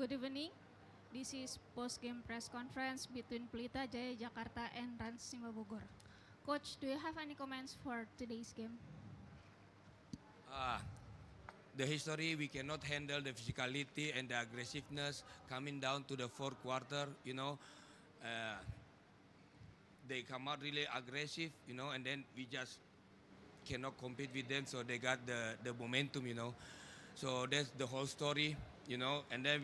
Good evening. This is post-game press conference between Pelita Jaya Jakarta and Simba Bogor. Coach, do you have any comments for today's game? Uh, the history, we cannot handle the physicality and the aggressiveness coming down to the fourth quarter, uh, they come out really aggressive, and then we just cannot compete with them, so they got the momentum, so that's the whole story, and then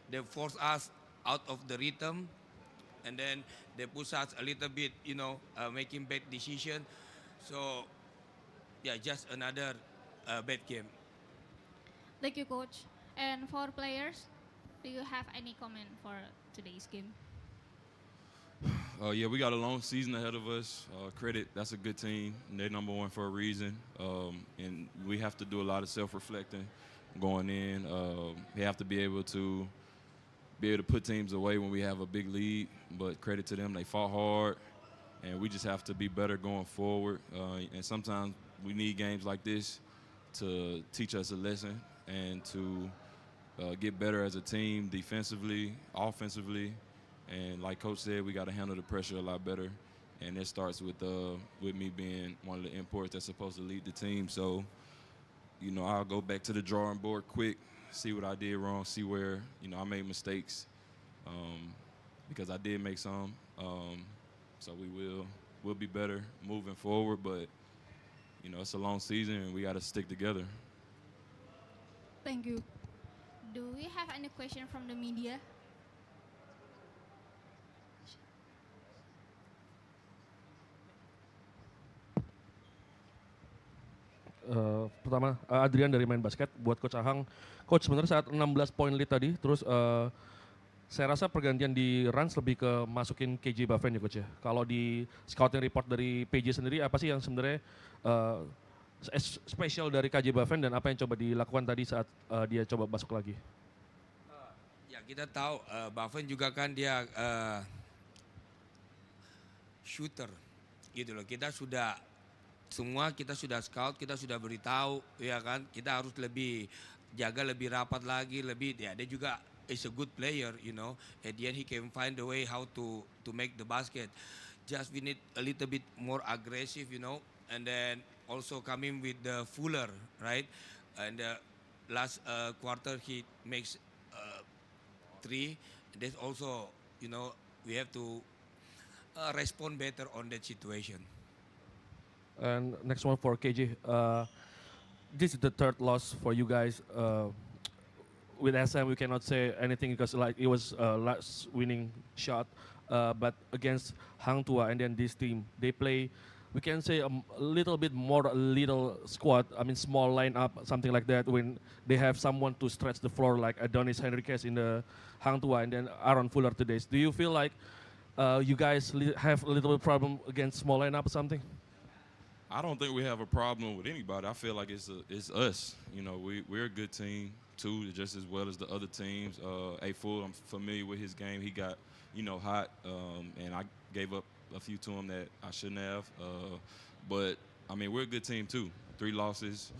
they force us out of the rhythm, and then they push us a little bit, making bad decision. So yeah, just another bad game. Thank you, Coach. And for players, do you have any comment for today's game? Yeah, we got a long season ahead of us. Credit, that's a good team. They're number one for a reason. And we have to do a lot of self-reflecting going in. We have to be able to put teams away when we have a big lead. But credit to them, they fought hard, and we just have to be better going forward. And sometimes we need games like this to teach us a lesson and to get better as a team defensively, offensively. And like Coach said, we got to handle the pressure a lot better. And it starts with me being one of the imports that's supposed to lead the team. So, I'll go back to the drawing board quick, see what I did wrong, see where, I made mistakes, because I did make some. So we'll be better moving forward. But, it's a long season, and we got to stick together. Thank you. Do we have any question from the media? Pertama Adrian dari Main Basket buat Coach Ahang. Coach, sebenarnya saat 16 poin lead tadi, terus saya rasa pergantian di Rans lebih ke masukin KJ Baven ya Coach ya. Kalau di scouting report dari PJ sendiri, apa sih yang sebenarnya spesial dari KJ Baven dan apa yang coba dilakukan tadi saat dia coba masuk lagi? Ya kita tahu Baven juga kan dia shooter gitu loh. Kita sudah scout, kita sudah beritahu ya kan, kita harus lebih jaga lebih rapat lagi, dia juga is a good player, at the end he can find the way how to make the basket. Just we need a little bit more aggressive, and then also coming with the Fuller, right? And the last quarter he makes 3. That's also, we have to respond better on that situation. And next one for KJ. This is the third loss for you guys. With SM, we cannot say anything because it was last winning shot. But against Hang Tuah and then this team, they play, we can say a little bit more little squad. I mean, small lineup, something like that. When they have someone to stretch the floor like Adonis Henriquez in the Hang Tuah and then Aaron Fuller today. Do you feel like you guys have a little bit problem against small lineup or something? I don't think we have a problem with anybody. I feel like it's us. We're a good team too, just as well as the other teams. A-Full, I'm familiar with his game. He got, hot, and I gave up a few to him that I shouldn't have. But I mean, we're a good team too. 3 losses,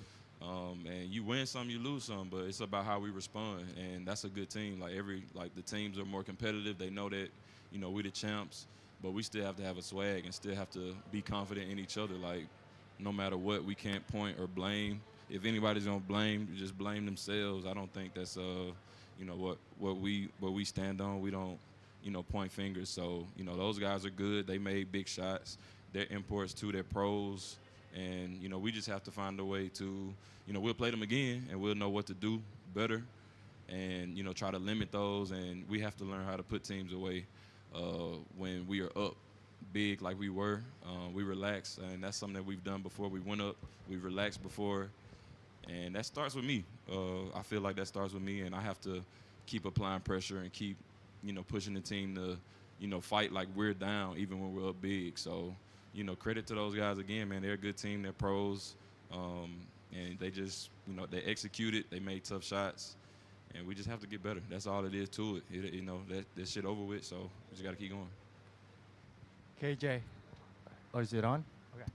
and you win some, you lose some. But it's about how we respond, and that's a good team. Like the teams are more competitive. They know that, we're the champs. But we still have to have a swag and still have to be confident in each other. Like, no matter what, we can't point or blame. If anybody's gonna blame, just blame themselves. I don't think that's what we stand on. We don't, point fingers. So, those guys are good. They made big shots. They're imports too. They're pros. And, we just have to find a way to, we'll play them again and we'll know what to do better and, try to limit those. And we have to learn how to put teams away. When we are up big like we were, we relax, and that's something that we've done before. We went up, we relaxed before, and that starts with me. I feel like that starts with me, and I have to keep applying pressure and keep, pushing the team to, fight like we're down even when we're up big. So, credit to those guys again, man. They're a good team. They're pros, and they just, they executed. They made tough shots. And we just have to get better. That's all it is to it. That shit over with, so we just got to keep going. KJ. Oh, is it on? Okay.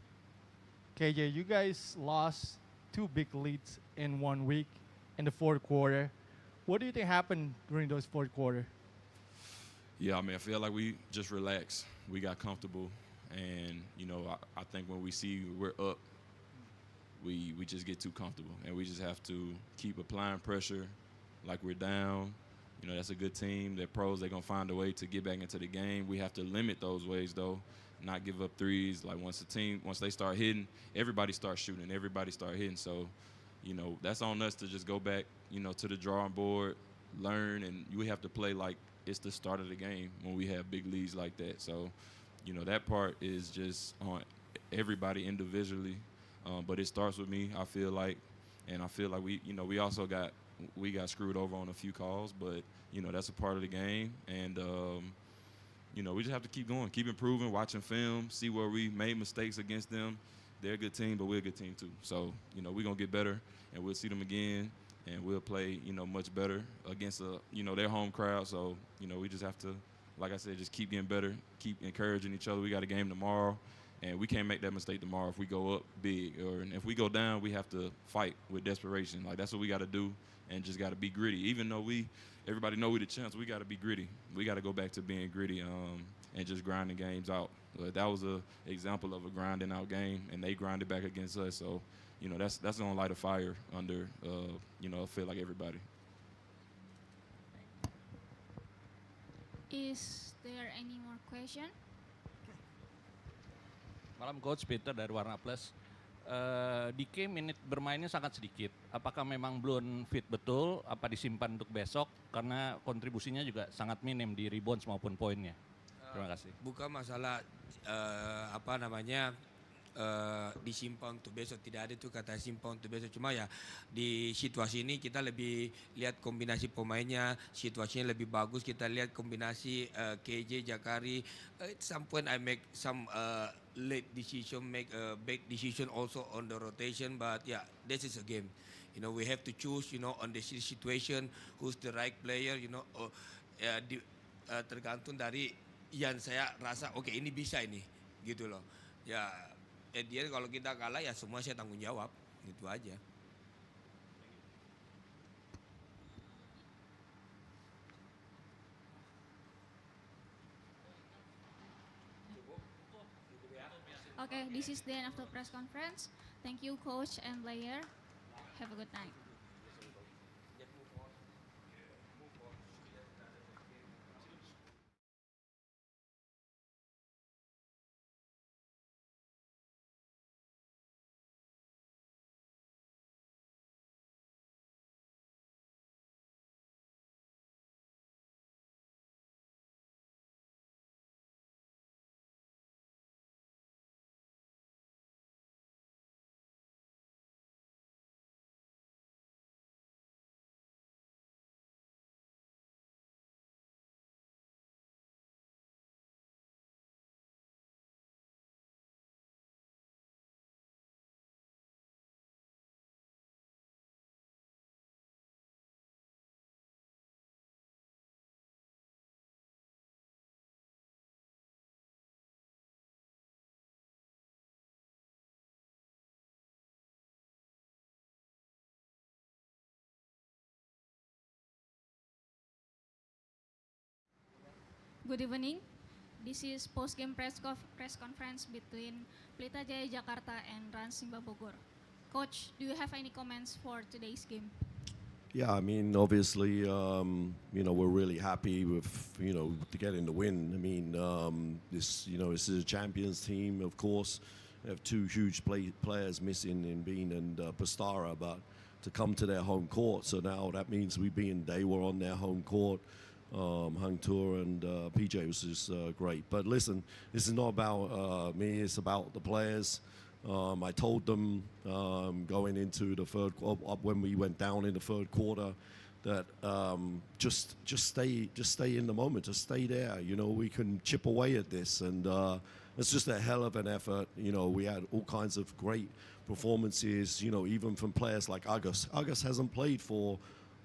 KJ, you guys lost 2 big leads in 1 week in the fourth quarter. What do you think happened during those fourth quarter? Yeah, I mean, I feel like we just relaxed. We got comfortable, and I think when we see we're up, we just get too comfortable, and we just have to keep applying pressure, like we're down. That's a good team. They're pros. They're gonna find a way to get back into the game. We have to limit those ways though, not give up threes. Like once they start hitting, everybody starts shooting. Everybody start hitting. So, that's on us to just go back, to the drawing board, learn, and we have to play like it's the start of the game when we have big leads like that. So, that part is just on everybody individually, but it starts with me. I feel like we also got screwed over on a few calls, but that's a part of the game, and we just have to keep going, keep improving, watching film, see where we made mistakes against them. They're a good team, but we're a good team too. So we're gonna get better, and we'll see them again, and we'll play much better against their home crowd. So we just have to, like I said, just keep getting better, keep encouraging each other. We got a game tomorrow, and we can't make that mistake tomorrow if we go up big, or if we go down, we have to fight with desperation. Like that's what we got to do, and just got to be gritty. Even though everybody know we the champs, we got to be gritty. We got to go back to being gritty, and just grinding games out. But that was a example of a grinding out game, and they grinded back against us. So, that's gonna light a fire under, I feel like everybody. Is there any more question? Malam Coach, Peter dari Warna Plus. Dike menit bermainnya sangat sedikit. Apakah memang belum fit betul? Apa disimpan untuk besok? Karena kontribusinya juga sangat minim di rebounds maupun poinnya. Terima kasih. Bukan masalah disimpan untuk besok, tidak ada itu kata simpan untuk besok. Cuma ya di situasi ini kita lebih lihat kombinasi pemainnya, situasinya lebih bagus. Kita lihat kombinasi KJ, Jakari. At some point I make some late decision, make a big decision also on the rotation. But yeah, this is a game. We have to choose. On the situation, who's the right player. Tergantung dari yang saya rasa, oke, ini bisa ini, gitu loh. Ya, dia kalau kita kalah ya semua saya tanggung jawab, gitu aja. Okay, this is the end of the press conference. Thank you, coach and player. Have a good night. Good evening. This is post-game press conference between Pelita Jaya Jakarta and Simba Bogor. Coach, do you have any comments for today's game? Yeah, I mean, obviously, we're really happy with, to getting the win. I mean, this is a champions team, of course. They have two huge players missing in Bean and Pastara, but to come to their home court. So now that means they were on their home court. Hung Tour and PJ was just great. But listen, this is not about me, it's about the players. I told them going into the when we went down in the third quarter that just stay in the moment, just stay there. We can chip away at this, and it's just a hell of an effort. We had all kinds of great performances. Even from players like Agus. Agus hasn't played for,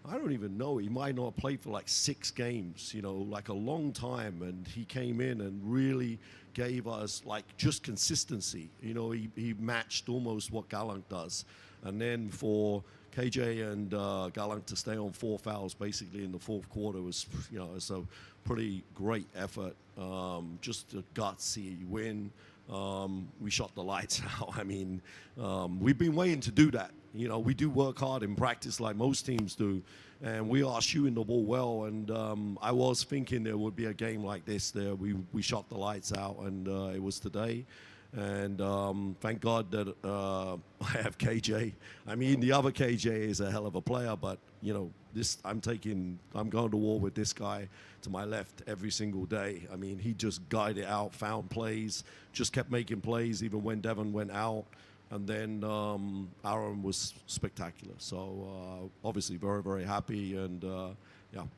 I don't even know, he might not have played for like 6 games, like a long time, and he came in and really gave us like just consistency. He matched almost what Galang does, And then for KJ and Galang to stay on 4 fouls basically in the fourth quarter was, it's a pretty great effort. Just a gutsy win. We shot the lights out. I mean, we've been waiting to do that. We do work hard in practice like most teams do, and we are shooting the ball well. And I was thinking there would be a game like this there. We shot the lights out, and it was today. And thank God that I have KJ. I mean, the other KJ is a hell of a player, but I'm going to war with this guy to my left every single day. I mean, he just guided out, found plays, just kept making plays even when Devon went out. And then Aaron was spectacular. So obviously very, very happy. And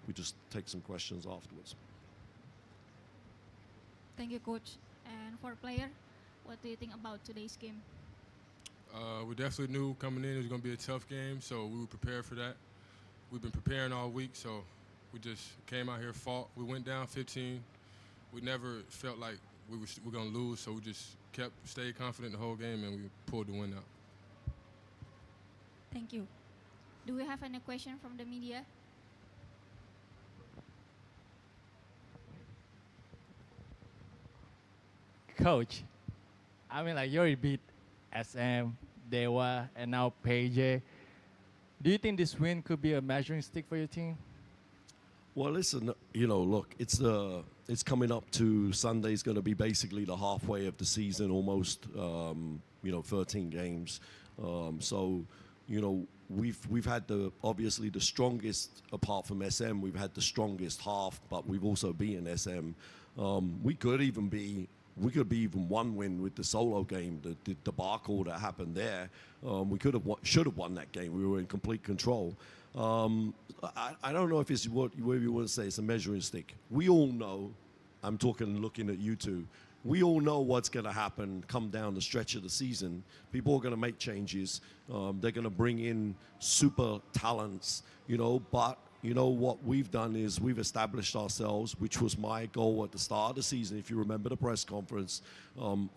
we just take some questions afterwards. Thank you, Coach. And for player, what do you think about today's game? We definitely knew coming in it was going to be a tough game, so we were prepared for that. We've been preparing all week, so we just came out here, fought. We went down 15. We never felt like we were going to lose, so we just stayed confident the whole game, and we pulled the win out. Thank you. Do we have any question from the media? Coach, I mean, like, you already beat SM, Dewa, and now PJ. Do you think this win could be a measuring stick for your team? Well, listen, look, it's coming up to Sunday's going to be basically the halfway of the season, almost, 13 games. So, we've had obviously the strongest, apart from SM, we've had the strongest half, but we've also beaten SM. We could be even one win with the solo game, the debacle that happened there. We should have won that game. We were in complete control. I don't know if it's what you want to say. It's a measuring stick. We all know. I'm looking at you two. We all know what's going to happen come down the stretch of the season. People are going to make changes. They're going to bring in super talents, but what we've done is we've established ourselves, which was my goal at the start of the season. If you remember the press conference,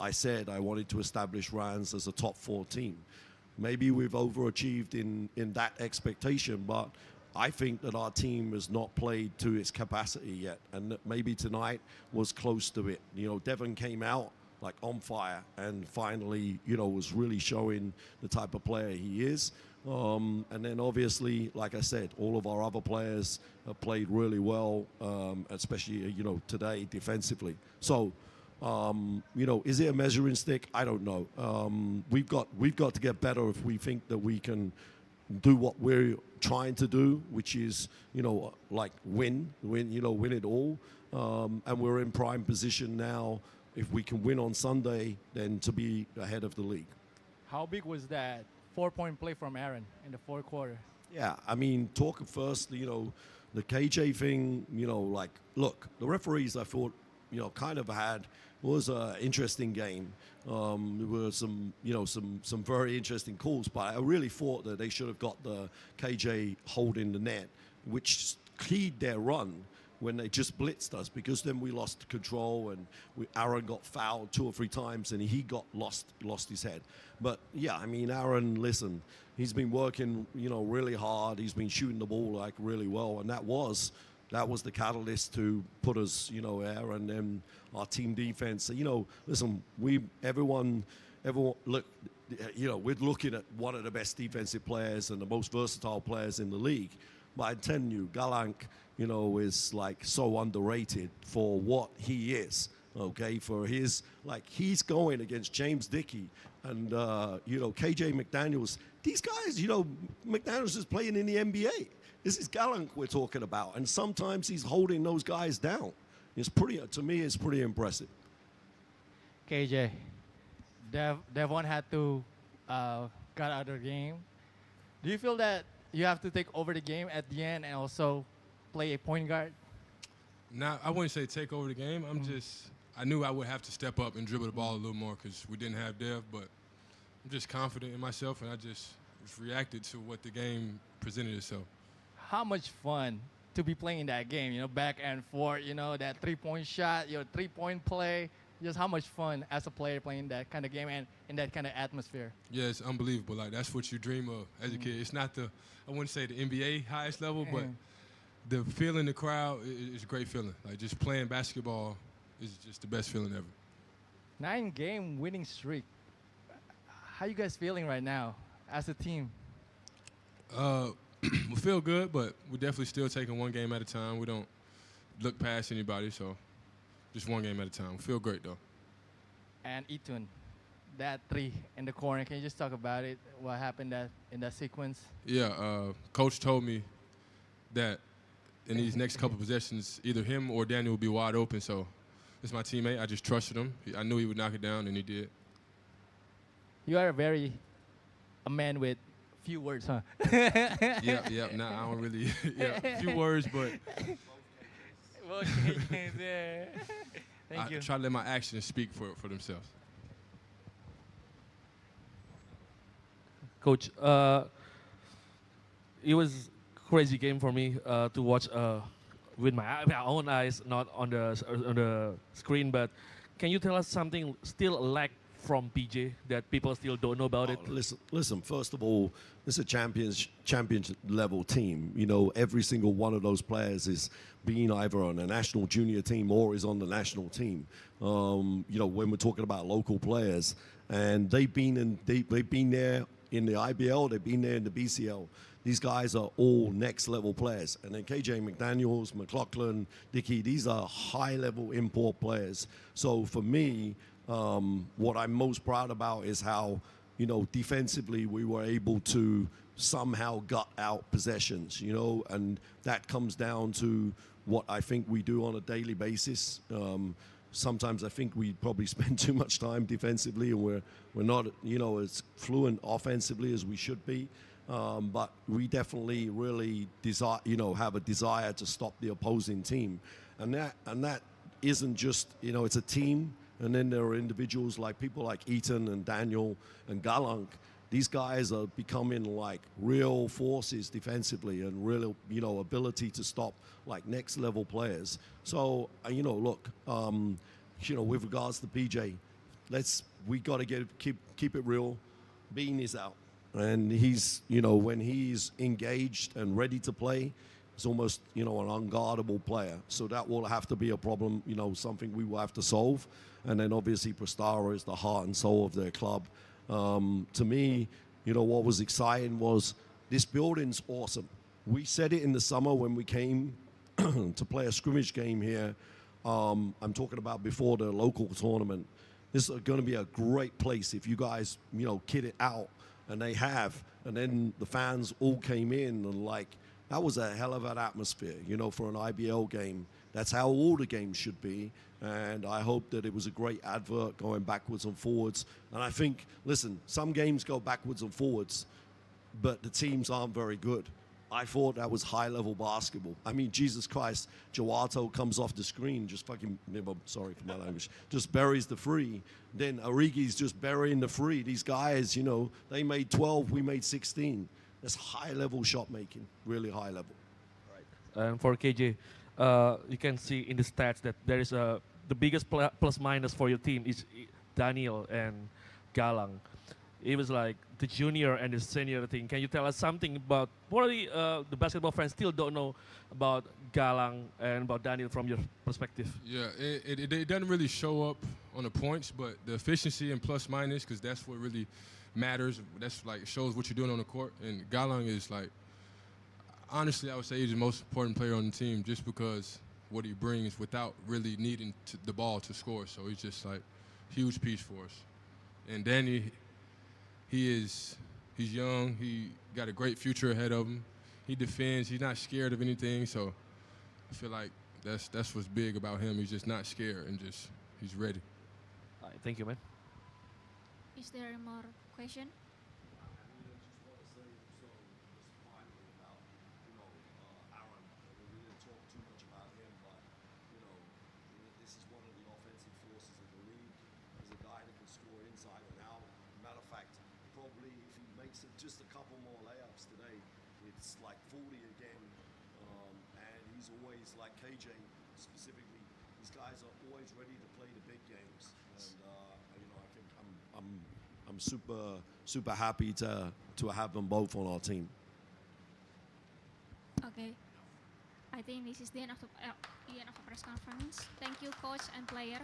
I said I wanted to establish Rans as a top 4 team. Maybe we've overachieved in that expectation, but I think that our team has not played to its capacity yet, and that maybe tonight was close to it. Devon came out like on fire and finally, was really showing the type of player he is. And then obviously, like I said, all of our other players have played really well, especially, today defensively. So, is it a measuring stick? I don't know. We've got to get better if we think that we can do what we're trying to do, which is, like win it all. And we're in prime position now. If we can win on Sunday, then to be ahead of the league. How big was that 4-point play from Aaron in the fourth quarter? Yeah, I mean, talking first, the KJ thing, look, the referees, I thought, kind of was an interesting game. There were some very interesting calls, but I really thought that they should have got the KJ holding the net, which keyed their run when they just blitzed us, because then we lost control and Aaron got fouled 2 or 3 times and he lost his head. But yeah, I mean, Aaron, listen, he's been working, really hard. He's been shooting the ball like really well, and that was the catalyst to put us, there. And then our team defense. Listen, everyone, look, we're looking at one of the best defensive players and the most versatile players in the league. But I'm telling you, Galang, is like so underrated for what he is. Okay, for his, he's going against James Dickey and KJ McDaniels. These guys, McDaniels is playing in the NBA. This is Galang we're talking about, and sometimes he's holding those guys down. To me, it's pretty impressive. KJ, Devon had to got out of the game. Do you feel that you have to take over the game at the end and also play a point guard? Now, I wouldn't say take over the game. I knew I would have to step up and dribble the ball a little more because we didn't have Dev, but I'm just confident in myself, and I just reacted to what the game presented itself. How much fun to be playing that game, back and forth, that 3-point shot, your 3-point play, just how much fun as a player playing that kind of game and in that kind of atmosphere. Yeah, it's unbelievable. Like that's what you dream of as a kid. It's not the I wouldn't say the NBA highest level, but the feeling the crowd is a great feeling. Like just playing basketball is just the best feeling ever. 9-game winning streak. How you guys feeling right now as a team? We feel good, but we're definitely still taking one game at a time. We don't look past anybody, so just one game at a time. We feel great though. And Itun, that 3 in the corner. Can you just talk about it? What happened in that sequence? Yeah, coach told me that in these next couple possessions, either him or Daniel will be wide open. So it's my teammate. I just trusted him. I knew he would knock it down, and he did. You are a man with few words, huh? Yeah. Nah, I don't really. Yeah, few words, but Yeah. Thank you. I try to let my actions speak for themselves. Coach, it was crazy game for me to watch with my own eyes, not on the screen. But can you tell us something still lack from PJ that people still don't know about it? Listen. First of all, it's a championship level team. You know, every single one of those players is being either on a national junior team or is on the national team. You know, when we're talking about local players, and they've been there in the IBL, they've been there in the BCL. These guys are all next level players. And then KJ McDaniels, McLaughlin, Dickey, these are high level import players. So for me, what I'm most proud about is how, you know, defensively we were able to somehow gut out possessions, you know, and that comes down to what I think we do on a daily basis. Sometimes I think we probably spend too much time defensively and we're not, you know, as fluent offensively as we should be. But we definitely really have a desire to stop the opposing team. And that isn't just, you know, it's a team. And then there are individuals like people like Eaton and Daniel and Galang. These guys are becoming like real forces defensively and real, you know, ability to stop like next level players. So, you know, look, you know, with regards to PJ, we got to keep it real. Bean is out. And he's, you know, when he's engaged and ready to play, he's almost, you know, an unguardable player. So that will have to be a problem, you know, something we will have to solve. And then obviously Prestara is the heart and soul of their club. To me, you know, what was exciting was this building's awesome. We said it in the summer when we came to play a scrimmage game here. I'm talking about before the local tournament. This is going to be a great place if you guys, you know, kid it out. And they have. And then the fans all came in and like, that was a hell of an atmosphere, you know, for an IBL game. That's how all the games should be. And I hope that it was a great advert going backwards and forwards. And I think, listen, some games go backwards and forwards, but the teams aren't very good. I thought that was high-level basketball. I mean, Jesus Christ, Jawato comes off the screen, just fucking, sorry for my language, just buries the free. Then Origi's just burying the free. These guys, you know, they made 12, we made 16. That's high-level shot making, really high level. And for KJ, you can see in the stats that there is the biggest plus minus for your team is Daniel and Galang. It was like the junior and the senior thing. Can you tell us something about what are the basketball fans still don't know about Galang and about Daniel from your perspective? Yeah, it doesn't really show up on the points, but the efficiency and plus minus, because that's what really matters. That's like shows what you're doing on the court. And Galang is like, honestly, I would say he's the most important player on the team just because what he brings without really needing the ball to score. So he's just like huge piece for us. And Danny, he's young. He got a great future ahead of him. He defends. He's not scared of anything. So I feel like that's what's big about him. He's just not scared and just he's ready. All right, thank you, man. Is there more question? Just a couple more layups today, it's like 40 again, and he's always like KJ specifically, these guys are always ready to play the big games, and I think I'm super happy to have them both on our team. Okay. I think this is the end of the press conference. Thank you, coach and player.